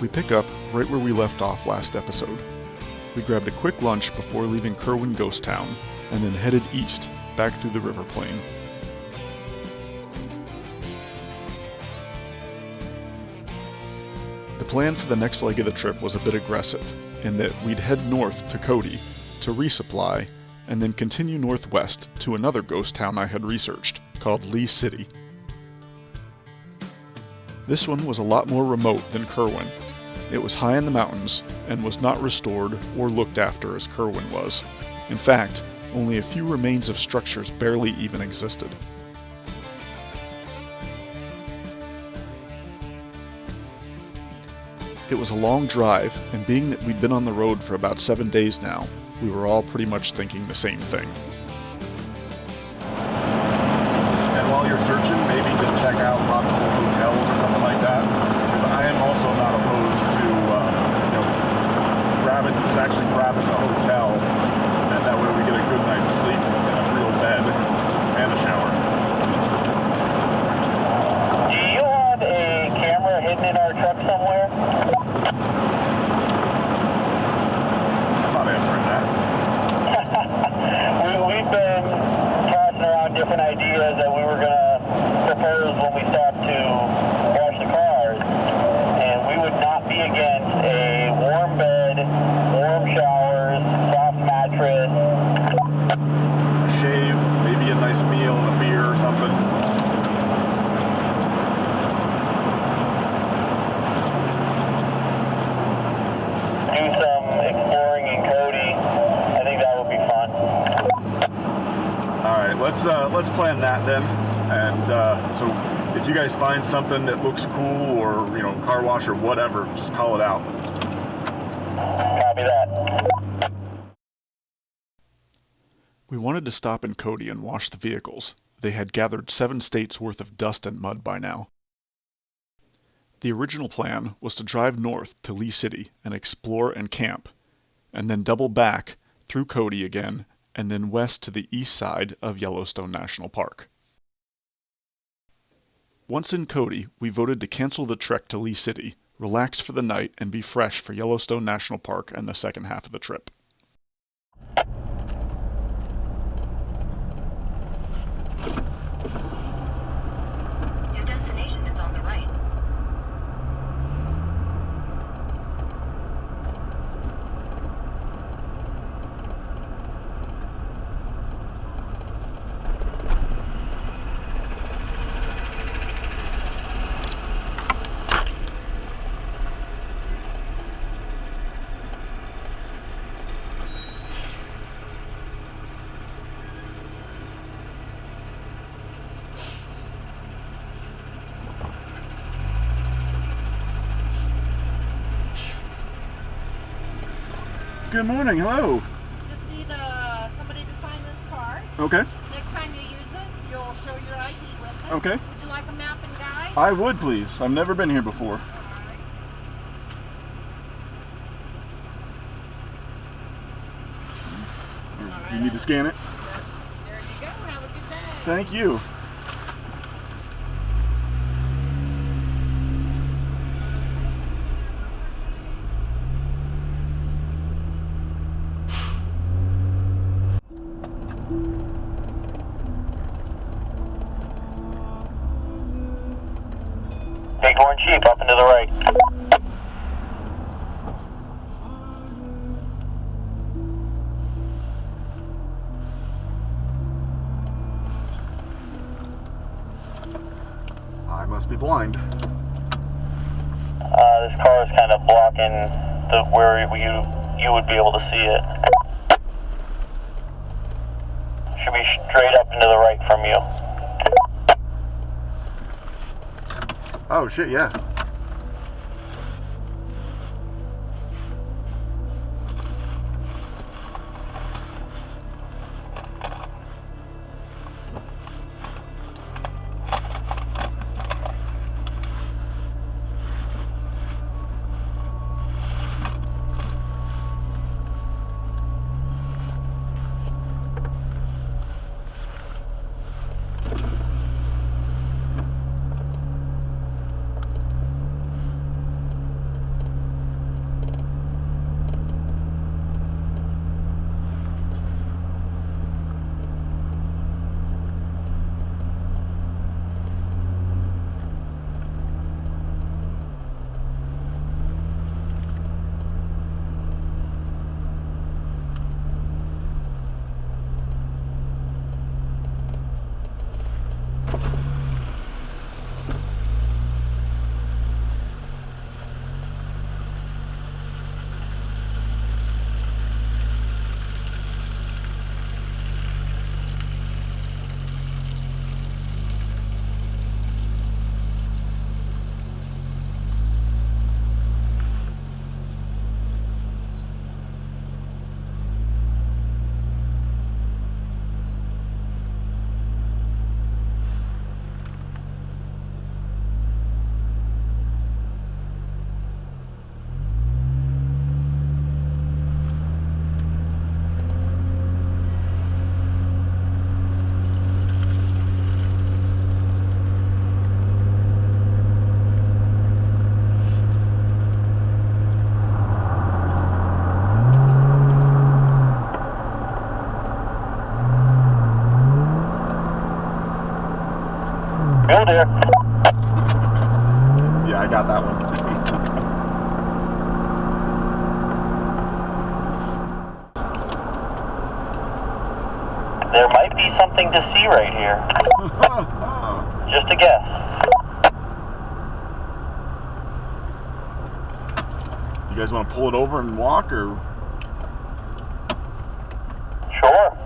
We pick up right where we left off last episode. We grabbed a quick lunch before leaving Kerwin Ghost Town, and then headed east, back through the river plain. The plan for the next leg of the trip was a bit aggressive, in that we'd head north to Cody to resupply, and then continue northwest to another ghost town I had researched, called Lee City. This one was a lot more remote than Kerwin. It was high in the mountains, and was not restored or looked after as Kerwin was. In fact, only a few remains of structures barely even existed. It was a long drive, and being that we'd been on the road for about 7 days now, we were all pretty much thinking the same thing. And while you're searching, maybe just check out possible hotels or something like that, because I am also not opposed to, grabbing a hotel, and that way we get a good night's sleep in a real bed and a shower. Do you have a camera hidden in our truck somewhere? I'm not answering that. We've been tossing around different ideas that we were going to propose when we stopped to wash the cars, and we would not be against a warm bed, warm showers, soft mattress. A shave, maybe a nice meal and a beer or something. Do some exploring in Cody. I think that would be fun. All right, let's plan that then. And so if you guys find something that looks cool, or car wash or whatever, just call it out. Copy that. We wanted to stop in Cody and wash the vehicles. They had gathered 7 states worth of dust and mud by now. The original plan was to drive north to Lee City and explore and camp, and then double back through Cody again, and then west to the east side of Yellowstone National Park. Once in Cody, we voted to cancel the trek to Lee City, relax for the night, and be fresh for Yellowstone National Park and the second half of the trip. Your destination is on the right. Good morning, hello. Just need somebody to sign this card. Okay. Next time you use it, you'll show your ID with it. Okay. Would you like a map and guide? I would, please. I've never been here before. You need to scan it? There you go. Have a good day. Thank you. Bighorn Sheep up and to the right. I must be blind. This car is kind of blocking where you would be able to see it. Should be straight up and to the right from you. Oh shit, yeah. Mule deer. Yeah, I got that one. There might be something to see right here. Just a guess. You guys want to pull it over and walk, or? Sure.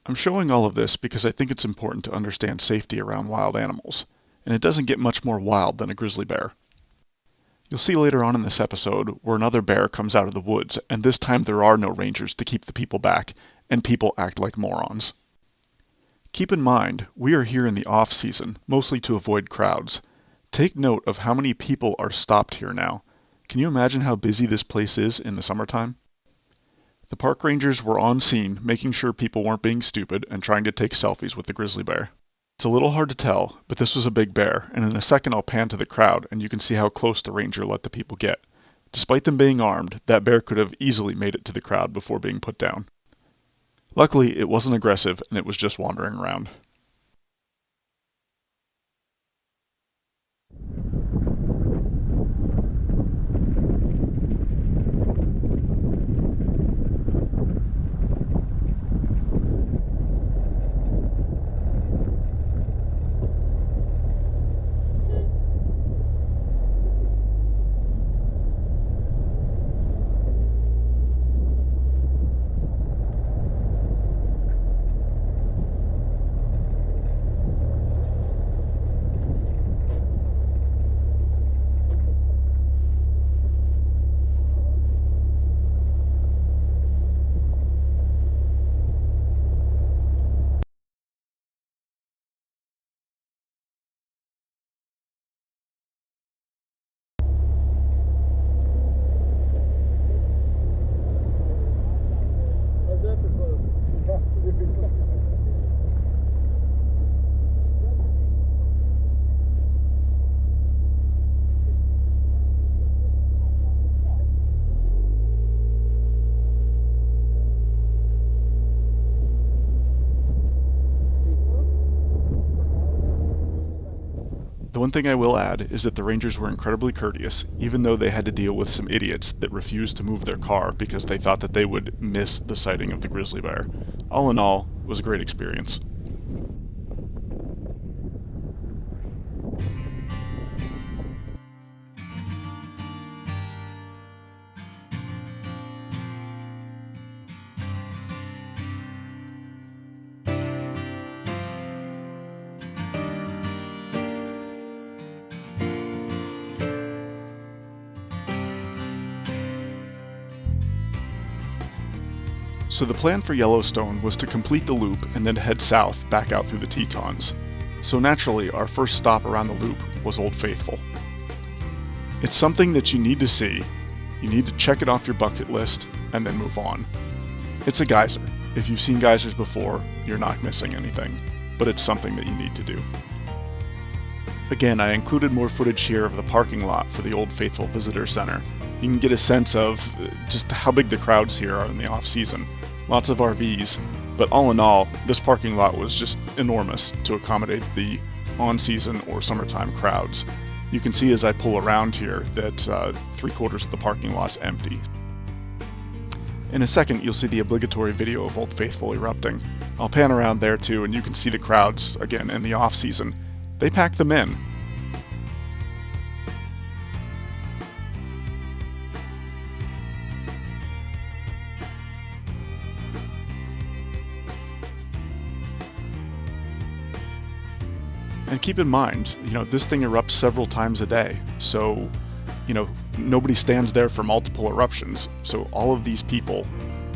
I'm showing all of this because I think it's important to understand safety around wild animals, and it doesn't get much more wild than a grizzly bear. You'll see later on in this episode where another bear comes out of the woods, and this time there are no rangers to keep the people back, and people act like morons. Keep in mind, we are here in the off-season, mostly to avoid crowds. Take note of how many people are stopped here now. Can you imagine how busy this place is in the summertime? The park rangers were on scene, making sure people weren't being stupid and trying to take selfies with the grizzly bear. It's a little hard to tell, but this was a big bear, and in a second I'll pan to the crowd and you can see how close the ranger let the people get. Despite them being armed, that bear could have easily made it to the crowd before being put down. Luckily, it wasn't aggressive and it was just wandering around. One thing I will add is that the rangers were incredibly courteous, even though they had to deal with some idiots that refused to move their car because they thought that they would miss the sighting of the grizzly bear. All in all, it was a great experience. So the plan for Yellowstone was to complete the loop and then head south back out through the Tetons. So naturally, our first stop around the loop was Old Faithful. It's something that you need to see, you need to check it off your bucket list, and then move on. It's a geyser. If you've seen geysers before, you're not missing anything, but it's something that you need to do. Again, I included more footage here of the parking lot for the Old Faithful Visitor Center. You can get a sense of just how big the crowds here are in the off-season. Lots of RVs, but all in all, this parking lot was just enormous to accommodate the on-season or summertime crowds. You can see as I pull around here that 3/4 of the parking lot's empty. In a second, you'll see the obligatory video of Old Faithful erupting. I'll pan around there too, and you can see the crowds, again, in the off-season. They pack them in. And keep in mind, this thing erupts several times a day, so, nobody stands there for multiple eruptions, so all of these people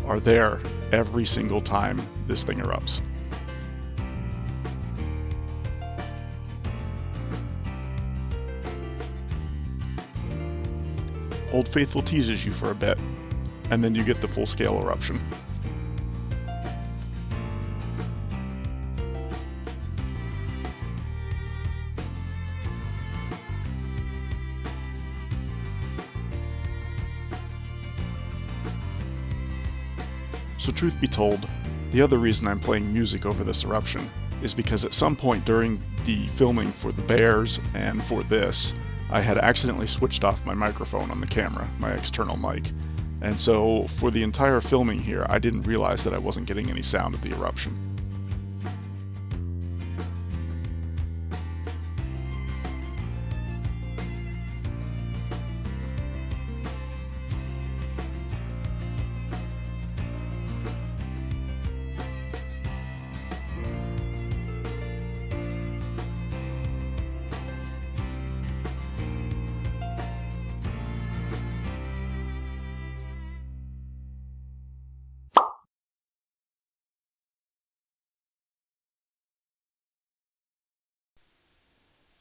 are there every single time this thing erupts. Old Faithful teases you for a bit, and then you get the full-scale eruption. So truth be told, the other reason I'm playing music over this eruption is because at some point during the filming for the bears and for this, I had accidentally switched off my microphone on the camera, my external mic. And so for the entire filming here, I didn't realize that I wasn't getting any sound of the eruption.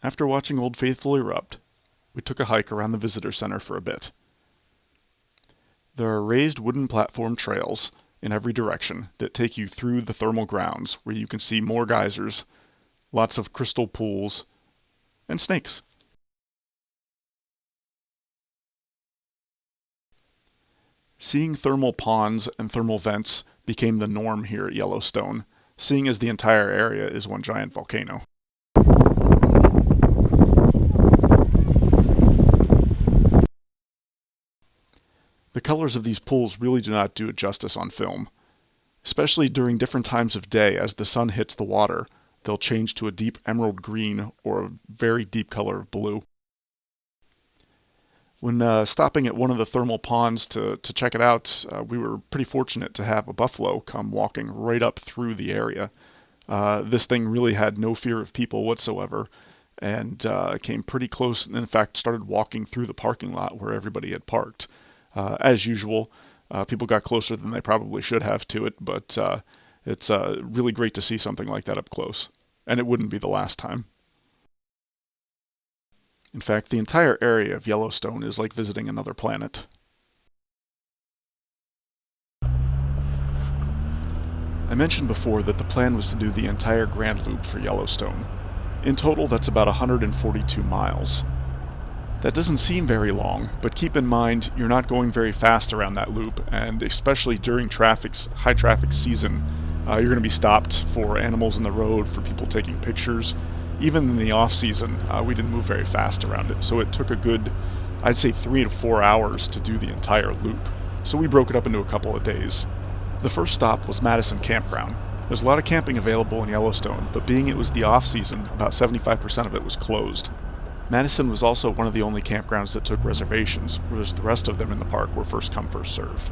After watching Old Faithful erupt, we took a hike around the visitor center for a bit. There are raised wooden platform trails in every direction that take you through the thermal grounds where you can see more geysers, lots of crystal pools, and snakes. Seeing thermal ponds and thermal vents became the norm here at Yellowstone, seeing as the entire area is one giant volcano. The colors of these pools really do not do it justice on film. Especially during different times of day as the sun hits the water, they'll change to a deep emerald green or a very deep color of blue. When stopping at one of the thermal ponds to check it out, we were pretty fortunate to have a buffalo come walking right up through the area. This thing really had no fear of people whatsoever, and came pretty close, and in fact started walking through the parking lot where everybody had parked. As usual, people got closer than they probably should have to it, but it's really great to see something like that up close. And it wouldn't be the last time. In fact, the entire area of Yellowstone is like visiting another planet. I mentioned before that the plan was to do the entire Grand Loop for Yellowstone. In total, that's about 142 miles. That doesn't seem very long, but keep in mind you're not going very fast around that loop, and especially during high traffic season, you're going to be stopped for animals in the road, for people taking pictures, even in the off season, we didn't move very fast around it. So it took a good, I'd say 3 to 4 hours to do the entire loop. So we broke it up into a couple of days. The first stop was Madison Campground. There's a lot of camping available in Yellowstone, but being it was the off season, about 75% of it was closed. Madison was also one of the only campgrounds that took reservations, whereas the rest of them in the park were first come, first serve.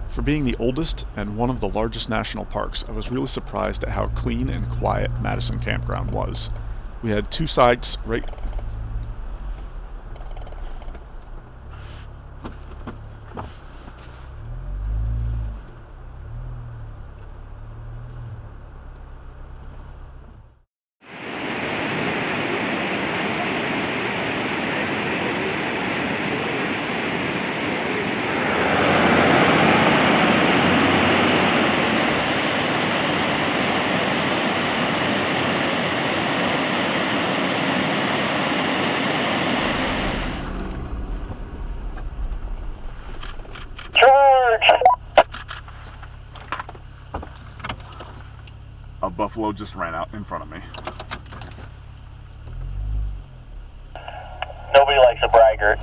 For being the oldest and one of the largest national parks, I was really surprised at how clean and quiet Madison Campground was. We had 2 sites right... A buffalo just ran out in front of me. Nobody likes a braggart.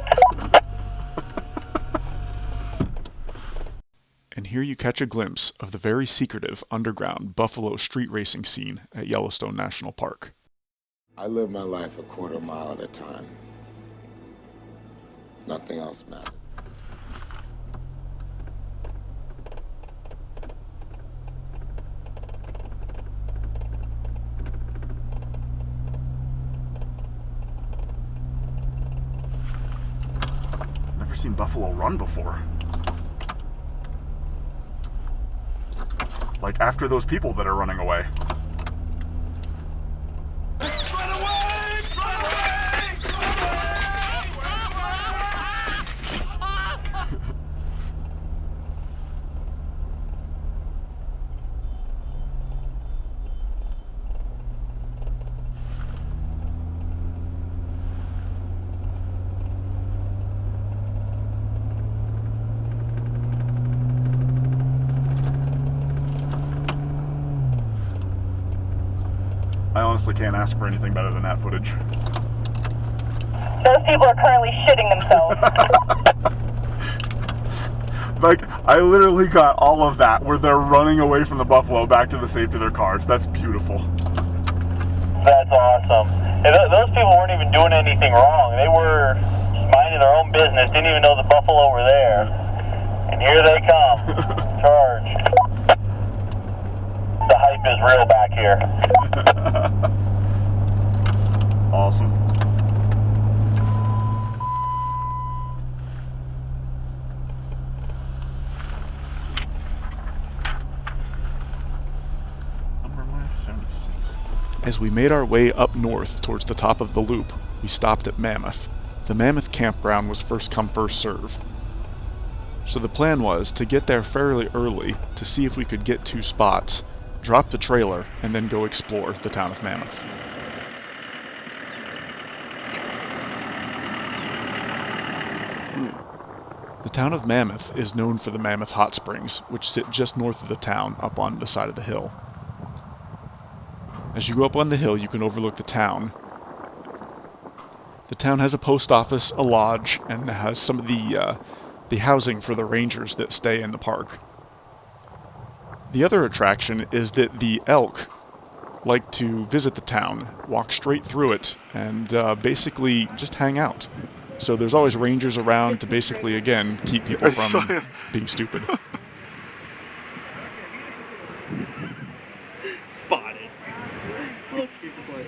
And here you catch a glimpse of the very secretive underground buffalo street racing scene at Yellowstone National Park. I live my life a quarter mile at a time. Nothing else matters. Never seen buffalo run before. Like after those people that are running away. I honestly can't ask for anything better than that footage. Those people are currently shitting themselves. Like, I literally got all of that where they're running away from the buffalo back to the safety of their cars. That's beautiful. That's awesome. And those people weren't even doing anything wrong. They were just minding their own business, didn't even know the buffalo were there. And here they come. Charge. The hype is real back here. Awesome. Number 76. As we made our way up north towards the top of the loop, we stopped at Mammoth. The Mammoth campground was first come, first serve. So the plan was to get there fairly early to see if we could get 2 spots, drop the trailer, and then go explore the town of Mammoth. The town of Mammoth is known for the Mammoth Hot Springs, which sit just north of the town up on the side of the hill. As you go up on the hill, you can overlook the town. The town has a post office, a lodge, and has some of the housing for the rangers that stay in the park. The other attraction is that the elk like to visit the town, walk straight through it, and basically just hang out. So there's always rangers around to basically, again, keep people from being stupid. Spotted. Looks people play.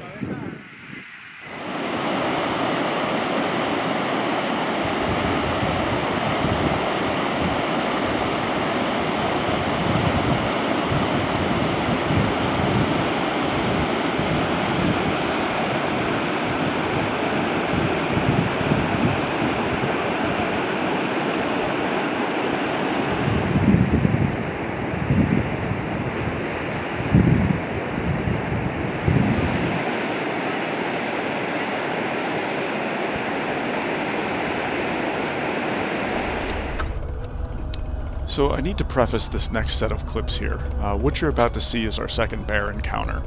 So I need to preface this next set of clips here. What you're about to see is our second bear encounter.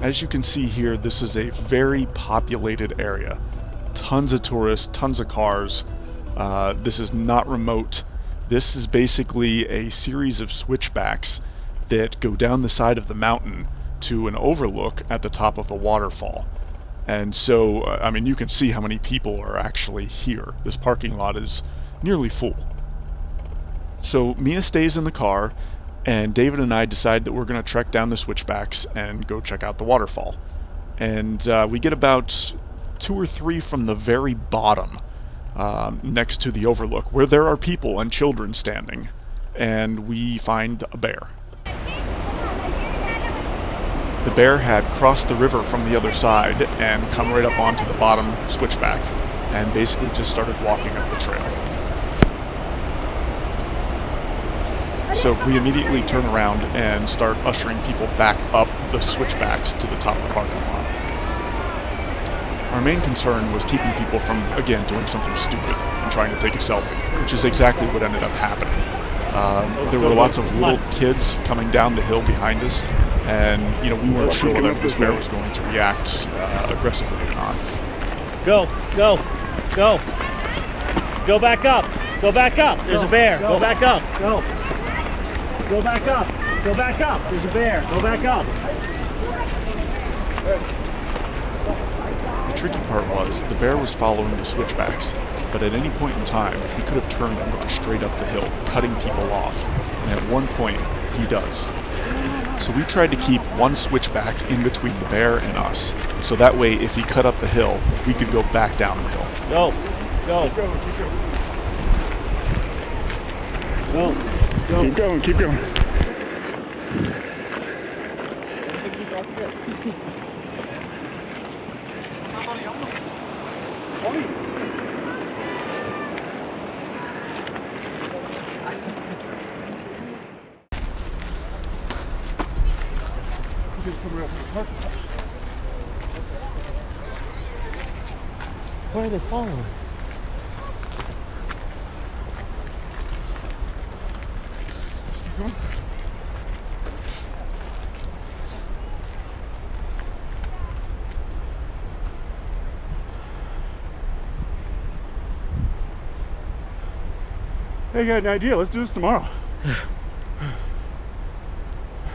As you can see here, this is a very populated area. Tons of tourists, tons of cars. This is not remote. This is basically a series of switchbacks that go down the side of the mountain to an overlook at the top of a waterfall. And so, I mean, you can see how many people are actually here. This parking lot is nearly full. So Mia stays in the car, and David and I decide that we're going to trek down the switchbacks and go check out the waterfall. And we get about 2 or 3 from the very bottom, next to the overlook, where there are people and children standing, and we find a bear. The bear had crossed the river from the other side and come right up onto the bottom switchback, and basically just started walking up the trail. So we immediately turn around and start ushering people back up the switchbacks to the top of the parking lot. Our main concern was keeping people from, again, doing something stupid and trying to take a selfie, which is exactly what ended up happening. There were lots of little kids coming down the hill behind us, and we weren't sure whether this bear was going to react aggressively or not. Go, go, go. Go back up. Go back up. There's a bear. Go back up. Go. Go back up. Go back up. There's a bear. Go back up. The tricky part was the bear was following the switchbacks, but at any point in time, he could have turned and gone straight up the hill, cutting people off. And at one point, he does. So we tried to keep one switchback in between the bear and us, so that way, if he cut up the hill, we could go back down the hill. Go. Go. Keep going. Go. Go. Keep going, keep going. Where are they following? Hey, I got an idea. Let's do this tomorrow. I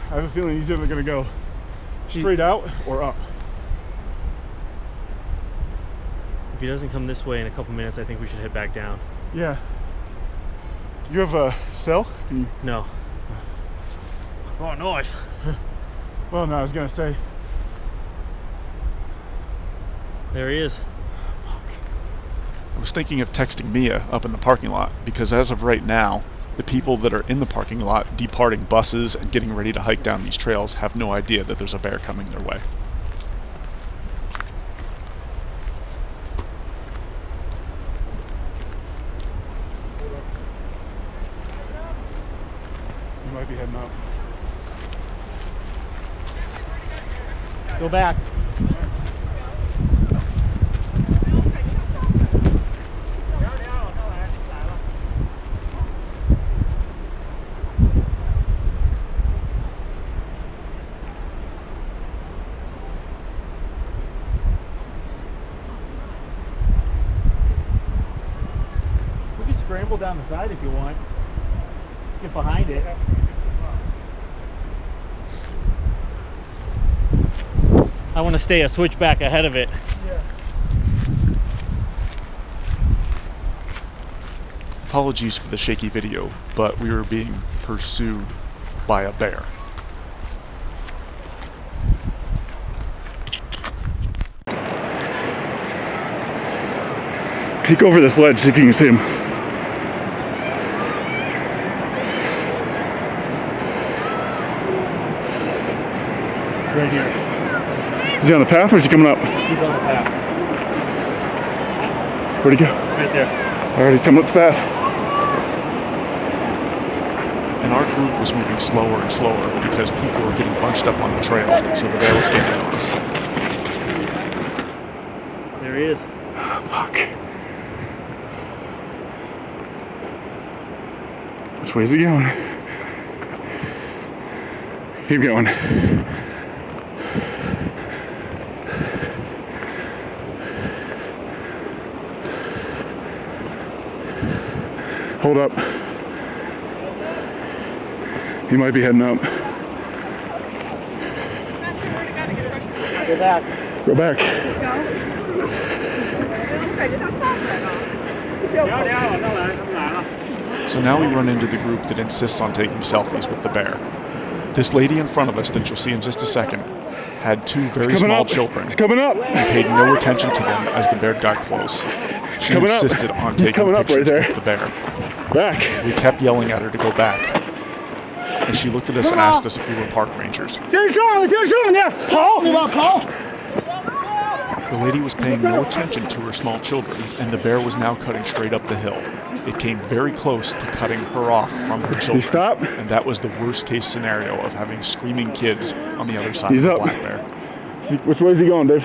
have a feeling he's either going to go straight out or up. If he doesn't come this way in a couple minutes, I think we should head back down. Yeah. You have a cell? Can you? No. I've got a knife. Well, no, I was going to say. There he is. I was thinking of texting Mia up in the parking lot, because as of right now, the people that are in the parking lot departing buses and getting ready to hike down these trails have no idea that there's a bear coming their way. You might be heading out. Go back. We can scramble down the side if you want. Get behind it. I want to stay a switchback ahead of it. Yeah. Apologies for the shaky video, but we were being pursued by a bear. Peek over this ledge, see if you can see him. Right here. Is he on the path or is he coming up? He's on the path. Where'd he go? Right there. Alright, he's coming up the path. And our group was moving slower and slower because people were getting bunched up on the trail, so the bear was getting on us. There he is. Fuck. Which Which way is he going? Keep going. Hold up. He might be heading up. Go back. Go back. So now we run into the group that insists on taking selfies with the bear. This lady in front of us that you'll see in just a second had two very small children. It's coming up. And paid no attention to them as the bear got close. She coming up. insisted on He's taking coming up pictures right there. with the bear. Back. We kept yelling at her to go back. And she looked at us and asked us if we were park rangers. The lady was paying no attention to her small children, and the bear was now cutting straight up the hill. It came very close to cutting her off from her children. He stopped. And that was the worst case scenario of having screaming kids on the other side He's of the up. black bear. Which way is he going, Dave?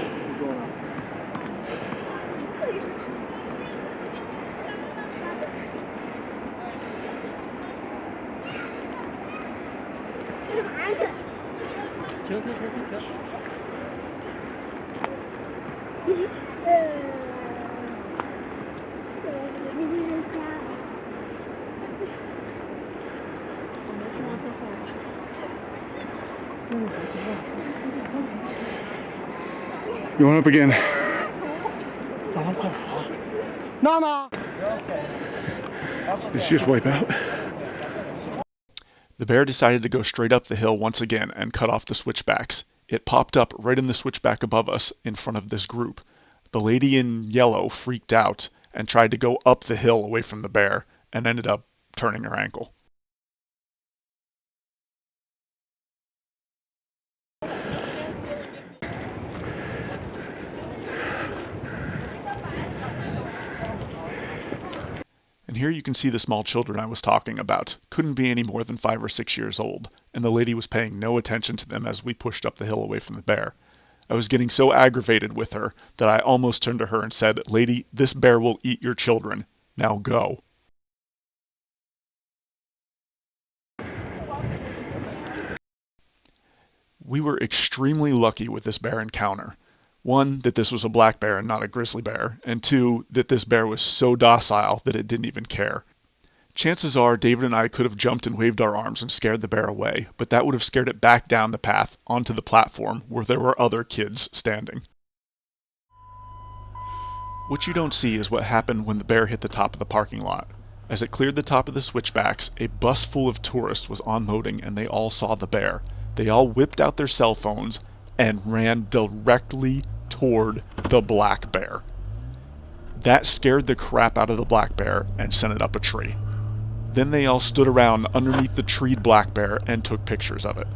Going up again. Did she just wipe out? The bear decided to go straight up the hill once again and cut off the switchbacks. It popped up right in the switchback above us in front of this group. The lady in yellow freaked out and tried to go up the hill away from the bear and ended up turning her ankle. And here you can see the small children I was talking about. Couldn't be any more than 5 or 6 years old, and the lady was paying no attention to them as we pushed up the hill away from the bear. I was getting so aggravated with her that I almost turned to her and said, "Lady, this bear will eat your children. Now go." We were extremely lucky with this bear encounter. One, that this was a black bear and not a grizzly bear, and two, that this bear was so docile that it didn't even care. Chances are David and I could have jumped and waved our arms and scared the bear away, but that would have scared it back down the path onto the platform where there were other kids standing. What you don't see is what happened when the bear hit the top of the parking lot. As it cleared the top of the switchbacks, a bus full of tourists was unloading and they all saw the bear. They all whipped out their cell phones and ran directly toward the black bear. That scared the crap out of the black bear and sent it up a tree. Then they all stood around underneath the treed black bear and took pictures of it.